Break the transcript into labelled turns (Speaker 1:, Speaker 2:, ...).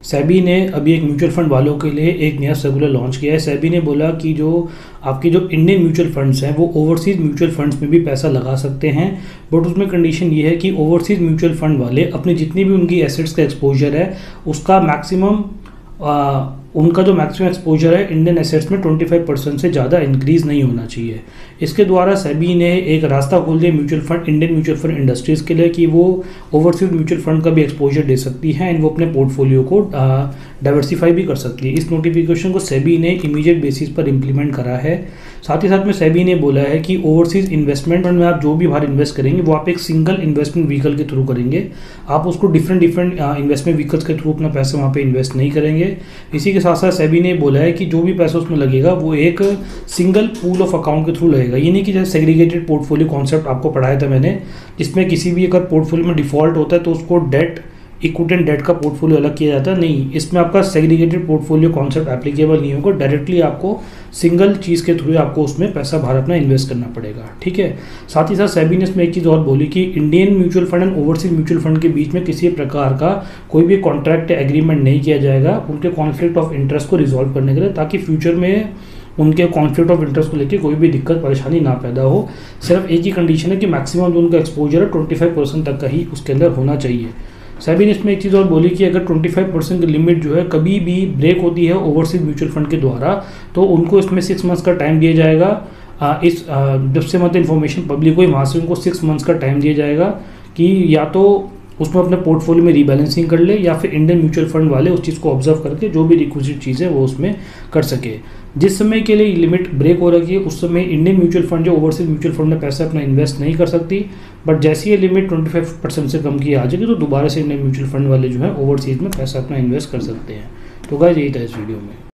Speaker 1: सेबी ने अभी एक म्यूचुअल फंड वालों के लिए एक नया सर्कुलर लॉन्च किया है। सेबी ने बोला कि जो आपके जो इंडियन म्यूचुअल फंड्स हैं वो ओवरसीज़ म्यूचुअल फंड्स में भी पैसा लगा सकते हैं, बट उसमें कंडीशन ये है कि ओवरसीज़ म्यूचुअल फंड वाले अपनी जितनी भी उनकी एसेट्स का एक्सपोजर है उसका मैक्सिमम उनका जो मैक्सिमम एक्सपोजर है इंडियन एसेट्स में 25% से ज़्यादा इंक्रीज़ नहीं होना चाहिए। इसके द्वारा सेबी ने एक रास्ता खोल दिया इंडियन म्यूचुअल फंड इंडस्ट्रीज़ के लिए कि वो ओवरसीज म्यूचुअल फंड का भी एक्सपोजर दे सकती है एंड वो अपने पोर्टफोलियो को डाइवर्सिफाई भी कर सकती है। इस नोटिफिकेशन को सेबी ने इमीडिएट बेसिस पर इम्प्लीमेंट करा है। साथ ही साथ में सेबी ने बोला है कि ओवरसीज इन्वेस्टमेंट फंड में आप जो भी बाहर इन्वेस्ट करेंगे वो आप एक सिंगल इन्वेस्टमेंट व्हीकल के थ्रू करेंगे, आप उसको डिफरेंट इन्वेस्टमेंट व्हीकल्स के थ्रू अपना पैसा वहाँ पे इन्वेस्ट नहीं करेंगे। इसी के साथ साथ सेबी ने बोला है कि जो भी पैसा उसमें लगेगा वो एक सिंगल पूल ऑफ अकाउंट के थ्रू लगेगा। ये नहीं कि जैसे सेग्रीगेटेड पोर्टफोलियो कॉन्सेप्ट आपको पढ़ाया था मैंने, जिसमें किसी भी अगर पोर्टफोलियो में डिफॉल्ट होता है तो उसको डेट इक्विटी एंड डेट का पोर्टफोलियो अलग किया जाता है। नहीं, इसमें आपका सेग्रीगेटेड पोर्टफोलियो कॉन्सेप्ट एप्लीकेबल नहीं होगा। डायरेक्टली आपको सिंगल चीज़ के थ्रू आपको उसमें पैसा बाहर अपना इन्वेस्ट करना पड़ेगा। ठीक है। साथ ही साथ सेबी ने इसमें एक चीज़ और बोली कि Indian mutual fund and overseas mutual fund के बीच में किसी प्रकार का कोई भी कॉन्ट्रैक्ट एग्रीमेंट नहीं किया जाएगा उनके कॉन्फ्लिक्ट ऑफ इंटरेस्ट को रिजॉल्व करने के लिए, ताकि फ्यूचर में उनके कॉन्फ्लिक्ट ऑफ इंटरेस्ट को लेकर कोई भी दिक्कत परेशानी ना पैदा हो। सिर्फ एक ही कंडीशन है कि मैक्सिमम जो उनका एक्सपोजर है 25% तक का ही उसके अंदर होना चाहिए। सेबी ने इसमें एक चीज़ और बोली कि अगर 25% की लिमिट जो है कभी भी ब्रेक होती है ओवरसीज म्यूचुअल फंड के द्वारा तो उनको इसमें 6 मंथ्स का टाइम दिया जाएगा। जब से मतलब इन्फॉर्मेशन पब्लिक हुई वहाँ से उनको 6 मंथ्स का टाइम दिया जाएगा कि या तो उसमें अपने पोर्टफोलियो में रीबैलेंसिंग कर ले या फिर इंडियन म्यूचुअल फंड वाले उस चीज़ को ऑब्जर्व करके जो भी रिक्विजिट चीज़ है वो उसमें कर सके। जिस समय के लिए लिमिट ब्रेक हो रही है उस समय इंडियन म्यूचुअल फंड जो ओवरसीज म्यूचुअल फंड में पैसा अपना इन्वेस्ट नहीं कर सकती, बट जैसे ये लिमिट 25% से कम की आ जाएगी तो दोबारा से इंडियन म्यूचुअल फंड वाले जो है ओवरसीज में पैसा अपना इन्वेस्ट कर सकते हैं। तो गाइस यही था इस वीडियो में।